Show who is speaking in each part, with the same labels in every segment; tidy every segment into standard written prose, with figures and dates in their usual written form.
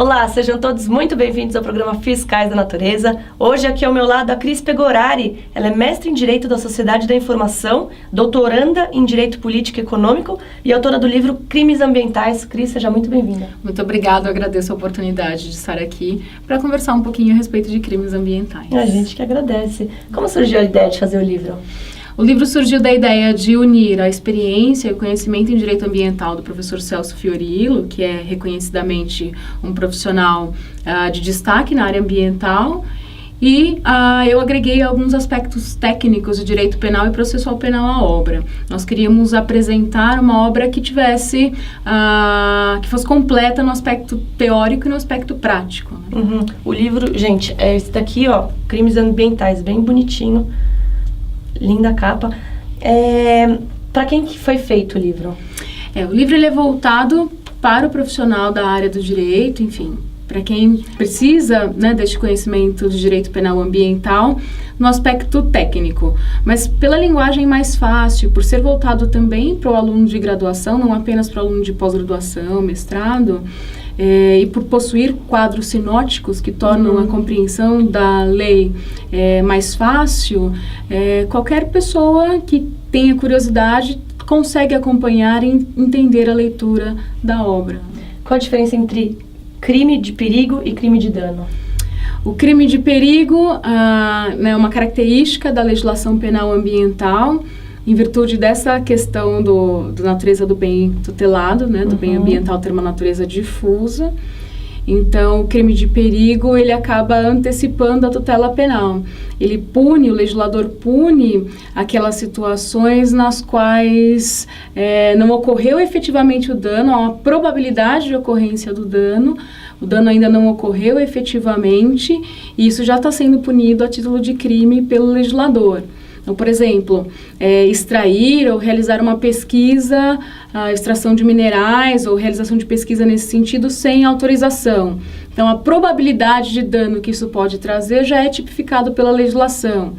Speaker 1: Olá, sejam todos muito bem-vindos ao programa Fiscais da Natureza. Hoje aqui ao meu lado a Cris Pegorari. Ela é mestre em Direito da Sociedade da Informação, doutoranda em Direito Político e Econômico e autora do livro Crimes Ambientais. Cris, seja muito bem-vinda.
Speaker 2: Muito obrigada, eu agradeço a oportunidade de estar aqui para conversar um pouquinho a respeito de crimes ambientais.
Speaker 1: A gente que agradece. Como surgiu a ideia de fazer o livro?
Speaker 2: O livro surgiu da ideia de unir a experiência e o conhecimento em direito ambiental do professor Celso Fiorillo, que é reconhecidamente um profissional de destaque na área ambiental, e eu agreguei alguns aspectos técnicos de direito penal e processual penal à obra. Nós queríamos apresentar uma obra que tivesse, que fosse completa no aspecto teórico e no aspecto prático. Né?
Speaker 1: Uhum. O livro, gente, é esse daqui, ó, Crimes Ambientais, bem bonitinho. Linda capa. Para quem que foi feito o livro?
Speaker 2: O livro ele é voltado para o profissional da área do direito, enfim, para quem precisa, né, deste conhecimento de direito penal ambiental no aspecto técnico, mas pela linguagem mais fácil, por ser voltado também para o aluno de graduação, não apenas para o aluno de pós-graduação, mestrado, e por possuir quadros sinóticos que tornam a compreensão da lei mais fácil, qualquer pessoa que tenha curiosidade consegue acompanhar e entender a leitura da obra.
Speaker 1: Qual a diferença entre crime de perigo e crime de dano?
Speaker 2: O crime de perigo é uma característica da legislação penal ambiental, em virtude dessa questão da natureza do bem tutelado, né, do bem ambiental ter uma natureza difusa. Então, o crime de perigo, ele acaba antecipando a tutela penal. O legislador pune aquelas situações nas quais não ocorreu efetivamente o dano, há uma probabilidade de ocorrência do dano, o dano ainda não ocorreu efetivamente, e isso já está sendo punido a título de crime pelo legislador. Então, por exemplo, extrair ou realizar uma pesquisa, extração de minerais ou realização de pesquisa nesse sentido sem autorização. Então, a probabilidade de dano que isso pode trazer já é tipificado pela legislação.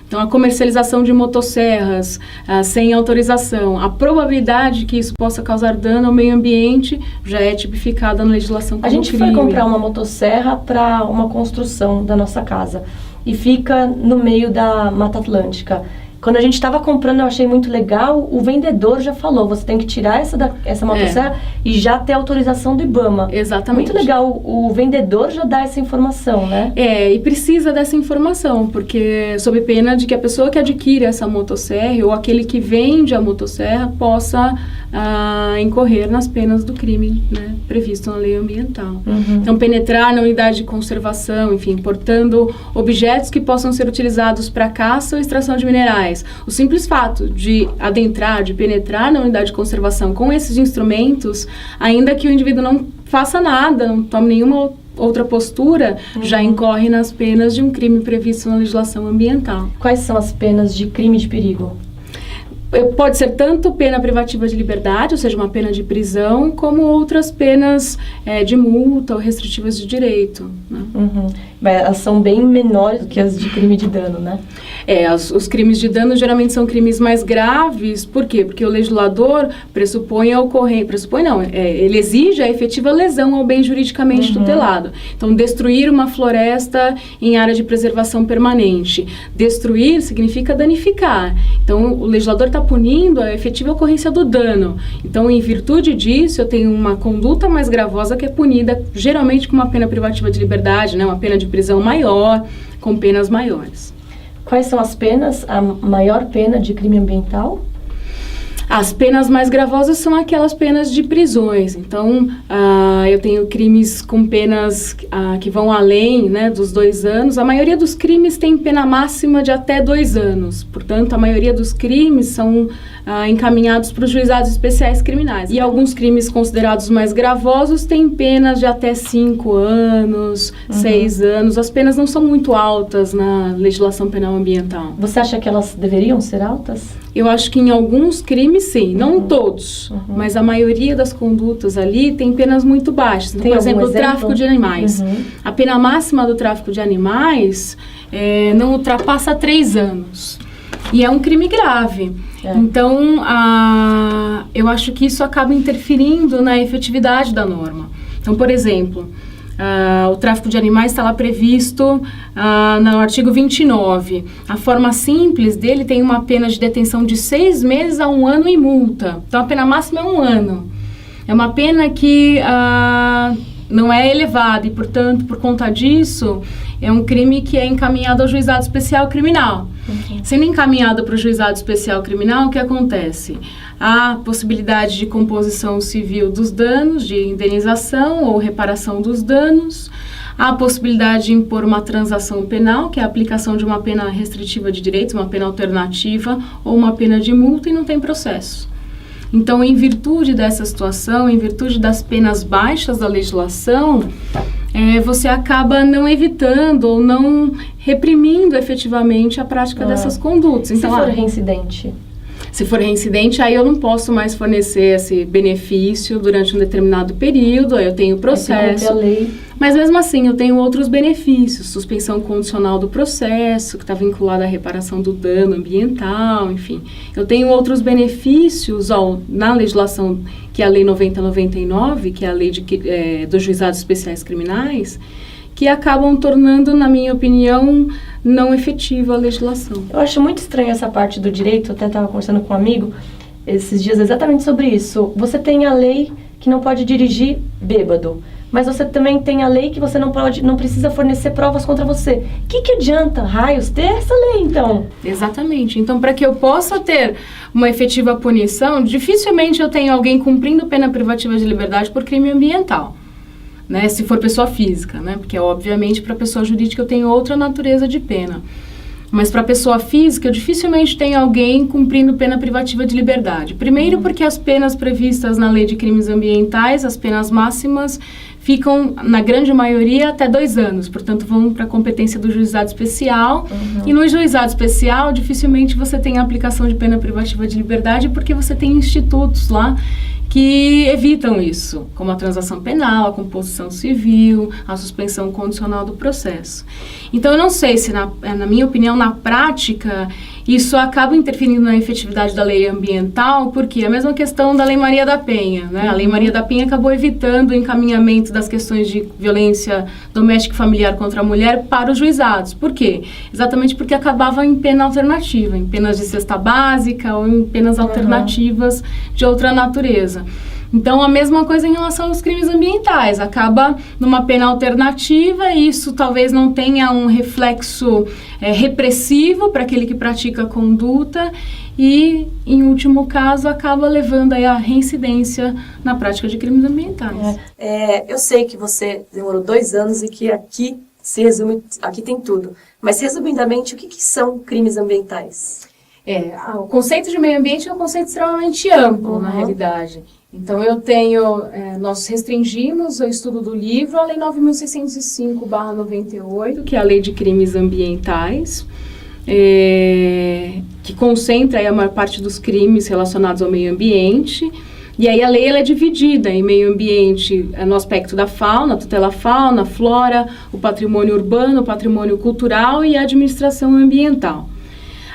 Speaker 2: Então, a comercialização de motosserras sem autorização, a probabilidade que isso possa causar dano ao meio ambiente já é tipificada na legislação como crime.
Speaker 1: A gente foi comprar uma motosserra para uma construção da nossa casa e fica no meio da Mata Atlântica. Quando a gente estava comprando, eu achei muito legal, o vendedor já falou, você tem que tirar essa motosserra e já ter autorização do IBAMA.
Speaker 2: Exatamente.
Speaker 1: Muito legal, o vendedor já dá essa informação, né?
Speaker 2: E precisa dessa informação, porque sob pena de que a pessoa que adquire essa motosserra ou aquele que vende a motosserra possa incorrer nas penas do crime, né, previsto na lei ambiental. Então, penetrar na unidade de conservação, enfim, portando objetos que possam ser utilizados para caça ou extração de minerais. O simples fato de adentrar, de penetrar na unidade de conservação com esses instrumentos, ainda que o indivíduo não faça nada, não tome nenhuma outra postura, já incorre nas penas de um crime previsto na legislação ambiental.
Speaker 1: Quais são as penas de crime de perigo?
Speaker 2: Pode ser tanto pena privativa de liberdade, ou seja, uma pena de prisão, como outras penas de multa ou restritivas de direito. Né?
Speaker 1: Elas são bem menores do que as de crime de dano, né?
Speaker 2: Os crimes de dano geralmente são crimes mais graves. Por quê? Porque o legislador pressupõe a ocorrência, ele exige a efetiva lesão ao bem juridicamente tutelado. Então, destruir uma floresta em área de preservação permanente. Destruir significa danificar. Então, o legislador está punindo a efetiva ocorrência do dano. Então, em virtude disso, eu tenho uma conduta mais gravosa que é punida geralmente com uma pena privativa de liberdade, né? Uma pena de prisão maior, com penas maiores.
Speaker 1: Quais são as penas, a maior pena de crime ambiental?
Speaker 2: As penas mais gravosas são aquelas penas de prisões. Então, eu tenho crimes com penas que vão além, né, dos 2 anos. A maioria dos crimes tem pena máxima de até 2 anos. Portanto, a maioria dos crimes são encaminhados para os juizados especiais criminais. E alguns crimes considerados mais gravosos têm penas de até 5 anos, 6 anos. As penas não são muito altas na legislação penal ambiental.
Speaker 1: Você acha que elas deveriam ser altas?
Speaker 2: Eu acho que em alguns crimes, sim. Não todos, mas a maioria das condutas ali tem penas muito baixas. Então, por exemplo, o tráfico de animais. A pena máxima do tráfico de animais não ultrapassa 3 anos. E é um crime grave. Então, eu acho que isso acaba interferindo na efetividade da norma. Então, por exemplo, O tráfico de animais está lá previsto no artigo 29. A forma simples dele tem uma pena de detenção de 6 meses a 1 ano e multa. Então, a pena máxima é 1 ano. É uma pena que não é elevada e, portanto, por conta disso, é um crime que é encaminhado ao juizado especial criminal. Sendo encaminhado para o juizado especial criminal, o que acontece? Há possibilidade de composição civil dos danos, de indenização ou reparação dos danos. Há a possibilidade de impor uma transação penal, que é a aplicação de uma pena restritiva de direitos, uma pena alternativa ou uma pena de multa, e não tem processo. Então, em virtude dessa situação, em virtude das penas baixas da legislação, você acaba não evitando ou não reprimindo efetivamente a prática dessas condutas. Então,
Speaker 1: se for reincidente?
Speaker 2: Se for reincidente, aí eu não posso mais fornecer esse benefício durante um determinado período, aí eu tenho processo.
Speaker 1: A lei.
Speaker 2: Mas mesmo assim, eu tenho outros benefícios, suspensão condicional do processo, que está vinculada à reparação do dano ambiental, enfim. Eu tenho outros benefícios na legislação, que é a Lei 9099, que é a lei dos juizados especiais criminais, que acabam tornando, na minha opinião, não efetiva a legislação.
Speaker 1: Eu acho muito estranho essa parte do direito, eu até estava conversando com um amigo esses dias exatamente sobre isso. Você tem a lei que não pode dirigir bêbado, mas você também tem a lei que você não precisa fornecer provas contra você. O que adianta, raios, ter essa lei, então?
Speaker 2: Exatamente. Então, para que eu possa ter uma efetiva punição, dificilmente eu tenho alguém cumprindo pena privativa de liberdade por crime ambiental. Né, se for pessoa física, né, porque obviamente para pessoa jurídica eu tenho outra natureza de pena. Mas para pessoa física, eu dificilmente tenho alguém cumprindo pena privativa de liberdade. Primeiro porque as penas previstas na lei de crimes ambientais, as penas máximas, ficam, na grande maioria, até 2 anos. Portanto, vão para a competência do juizado especial. E no juizado especial, dificilmente você tem a aplicação de pena privativa de liberdade, porque você tem institutos lá que evitam isso, como a transação penal, a composição civil, a suspensão condicional do processo. Então, eu não sei se, na minha opinião, na prática, isso acaba interferindo na efetividade da lei ambiental, porque é a mesma questão da Lei Maria da Penha, né? A Lei Maria da Penha acabou evitando o encaminhamento das questões de violência doméstica e familiar contra a mulher para os juizados. Por quê? Exatamente porque acabava em pena alternativa, em penas de cesta básica ou em penas alternativas de outra natureza. Então, a mesma coisa em relação aos crimes ambientais. Acaba numa pena alternativa e isso talvez não tenha um reflexo repressivo para aquele que pratica a conduta e, em último caso, acaba levando aí a reincidência na prática de crimes ambientais.
Speaker 1: Eu sei que você demorou 2 anos e que aqui se resume, aqui tem tudo. Mas, resumidamente, o que são crimes ambientais?
Speaker 2: O conceito de meio ambiente é um conceito extremamente amplo, na realidade. Então, nós restringimos o estudo do livro à Lei 9.605/98, que é a Lei de Crimes Ambientais, que concentra aí a maior parte dos crimes relacionados ao meio ambiente. E aí a lei ela é dividida em meio ambiente no aspecto da fauna, tutela fauna, flora, o patrimônio urbano, o patrimônio cultural e a administração ambiental.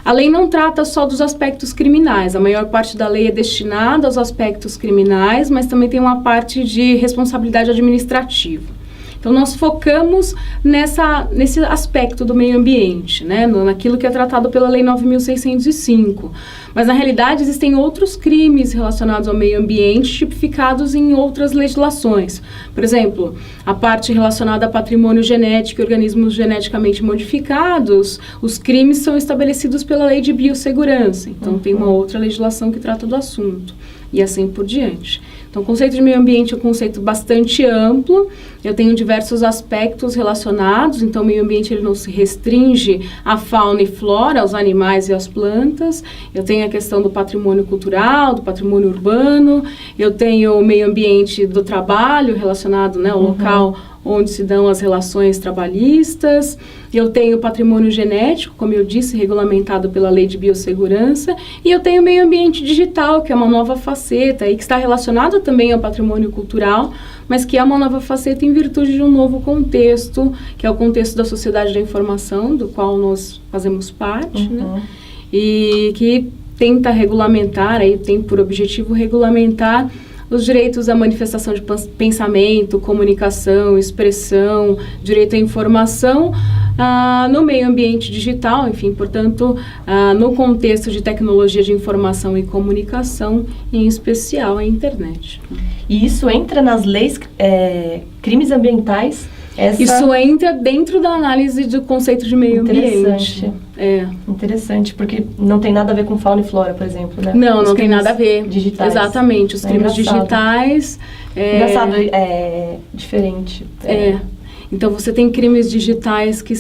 Speaker 2: A lei não trata só dos aspectos criminais, a maior parte da lei é destinada aos aspectos criminais, mas também tem uma parte de responsabilidade administrativa. Então, nós focamos nesse aspecto do meio ambiente, né, naquilo que é tratado pela Lei 9.605. Mas, na realidade, existem outros crimes relacionados ao meio ambiente tipificados em outras legislações. Por exemplo, a parte relacionada a patrimônio genético e organismos geneticamente modificados, os crimes são estabelecidos pela Lei de Biossegurança. Então, tem uma outra legislação que trata do assunto. E assim por diante. Então, o conceito de meio ambiente é um conceito bastante amplo. Eu tenho diversos aspectos relacionados. Então, o meio ambiente ele não se restringe à fauna e flora, aos animais e às plantas. Eu tenho a questão do patrimônio cultural, do patrimônio urbano. Eu tenho o meio ambiente do trabalho relacionado, né, ao local onde se dão as relações trabalhistas. Eu tenho patrimônio genético, como eu disse, regulamentado pela Lei de Biossegurança, e eu tenho o meio ambiente digital, que é uma nova faceta, e que está relacionado também ao patrimônio cultural, mas que é uma nova faceta em virtude de um novo contexto, que é o contexto da sociedade da informação, do qual nós fazemos parte, né? E que tenta regulamentar, aí tem por objetivo regulamentar os direitos à manifestação de pensamento, comunicação, expressão, direito à informação, no meio ambiente digital, enfim, portanto, no contexto de tecnologia de informação e comunicação, em especial a internet.
Speaker 1: E isso entra nas leis, crimes ambientais?
Speaker 2: Isso entra dentro da análise do conceito de meio ambiente.
Speaker 1: Interessante, porque não tem nada a ver com fauna e flora, por exemplo, né?
Speaker 2: Não tem nada a ver.
Speaker 1: Digitais.
Speaker 2: Exatamente, os crimes digitais.
Speaker 1: Engraçado, diferente.
Speaker 2: Então, você tem crimes digitais que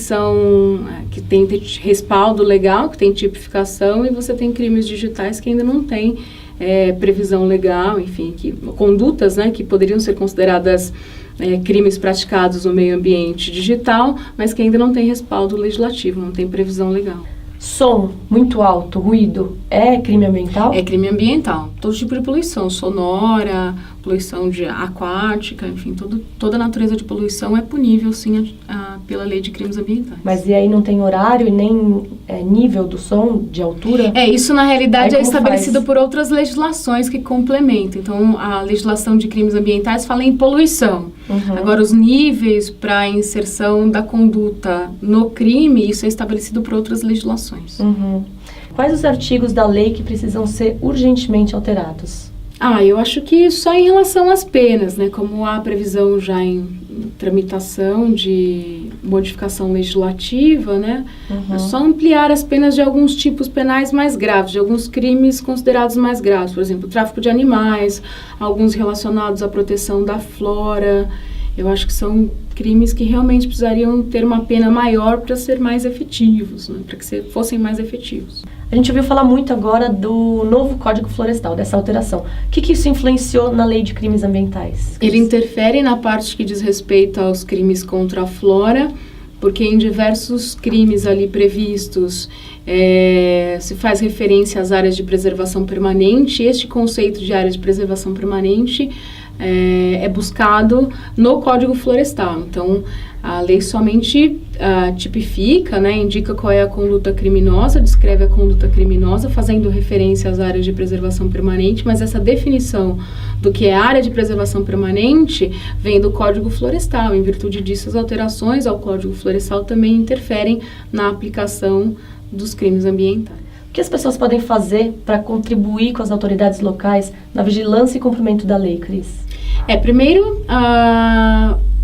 Speaker 2: têm respaldo legal, que tem tipificação, e você tem crimes digitais que ainda não têm previsão legal, enfim, condutas, né, que poderiam ser consideradas crimes praticados no meio ambiente digital, mas que ainda não tem respaldo legislativo, não tem previsão legal.
Speaker 1: Som muito alto, ruído, é crime ambiental?
Speaker 2: É crime ambiental. Todo tipo de poluição, sonora, poluição aquática, enfim, toda a natureza de poluição é punível, sim, pela lei de crimes ambientais.
Speaker 1: Mas e aí não tem horário e nem nível do som, de altura?
Speaker 2: Isso na realidade é estabelecido por outras legislações que complementam. Então, a legislação de crimes ambientais fala em poluição. Uhum. Agora, os níveis para inserção da conduta no crime, isso é estabelecido por outras legislações.
Speaker 1: Uhum. Quais os artigos da lei que precisam ser urgentemente alterados?
Speaker 2: Eu acho que só em relação às penas, né? Como há previsão já em tramitação de modificação legislativa, né? Uhum. É só ampliar as penas de alguns tipos penais mais graves, de alguns crimes considerados mais graves. Por exemplo, tráfico de animais, alguns relacionados à proteção da flora. Eu acho que são crimes que realmente precisariam ter uma pena maior para ser mais efetivos, né? Para que fossem mais efetivos.
Speaker 1: A gente ouviu falar muito agora do novo Código Florestal, dessa alteração. O que isso influenciou na lei de crimes ambientais?
Speaker 2: Ele interfere na parte que diz respeito aos crimes contra a flora, porque em diversos crimes ali previstos se faz referência às áreas de preservação permanente. Este conceito de área de preservação permanente é buscado no Código Florestal. Então, a lei somente tipifica, né, indica qual é a conduta criminosa, descreve a conduta criminosa, fazendo referência às áreas de preservação permanente, mas essa definição do que é área de preservação permanente vem do Código Florestal. Em virtude disso, as alterações ao Código Florestal também interferem na aplicação dos crimes ambientais.
Speaker 1: O que as pessoas podem fazer para contribuir com as autoridades locais na vigilância e cumprimento da lei, Cris?
Speaker 2: Primeiro,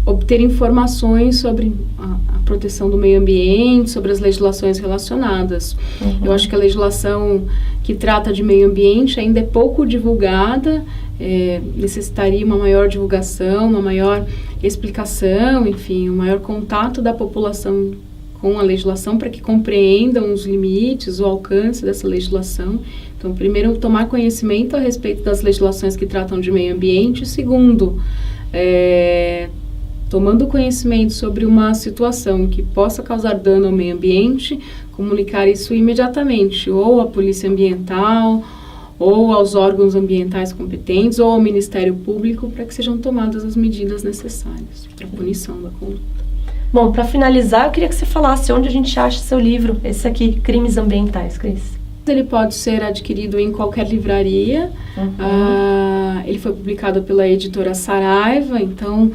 Speaker 2: obter informações sobre a proteção do meio ambiente, sobre as legislações relacionadas. Uhum. Eu acho que a legislação que trata de meio ambiente ainda é pouco divulgada, necessitaria uma maior divulgação, uma maior explicação, enfim, um maior contato da população com a legislação para que compreendam os limites, o alcance dessa legislação. Então, primeiro, tomar conhecimento a respeito das legislações que tratam de meio ambiente. Segundo, tomando conhecimento sobre uma situação que possa causar dano ao meio ambiente, comunicar isso imediatamente, ou à Polícia Ambiental, ou aos órgãos ambientais competentes, ou ao Ministério Público, para que sejam tomadas as medidas necessárias para a punição da conduta.
Speaker 1: Bom, para finalizar, eu queria que você falasse onde a gente acha seu livro, esse aqui, Crimes Ambientais, Cris.
Speaker 2: Ele pode ser adquirido em qualquer livraria. Uhum. Ele foi publicado pela editora Saraiva, então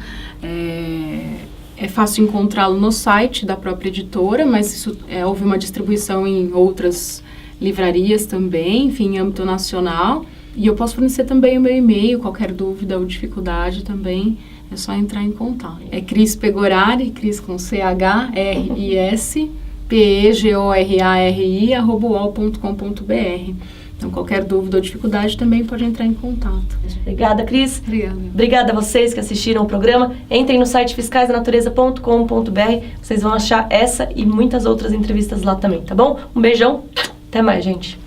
Speaker 2: é fácil encontrá-lo no site da própria editora, mas houve uma distribuição em outras livrarias também, enfim, em âmbito nacional. E eu posso fornecer também o meu e-mail, qualquer dúvida ou dificuldade também. É só entrar em contato. É Cris Pegorari, Cris com CHRIS, PEGORARI@uol.com.br. Então, qualquer dúvida ou dificuldade também pode entrar em contato.
Speaker 1: Obrigada, Cris.
Speaker 2: Obrigada.
Speaker 1: Obrigada a vocês que assistiram o programa. Entrem no site fiscaisdanatureza.com.br. Vocês vão achar essa e muitas outras entrevistas lá também, tá bom? Um beijão. Até mais, gente.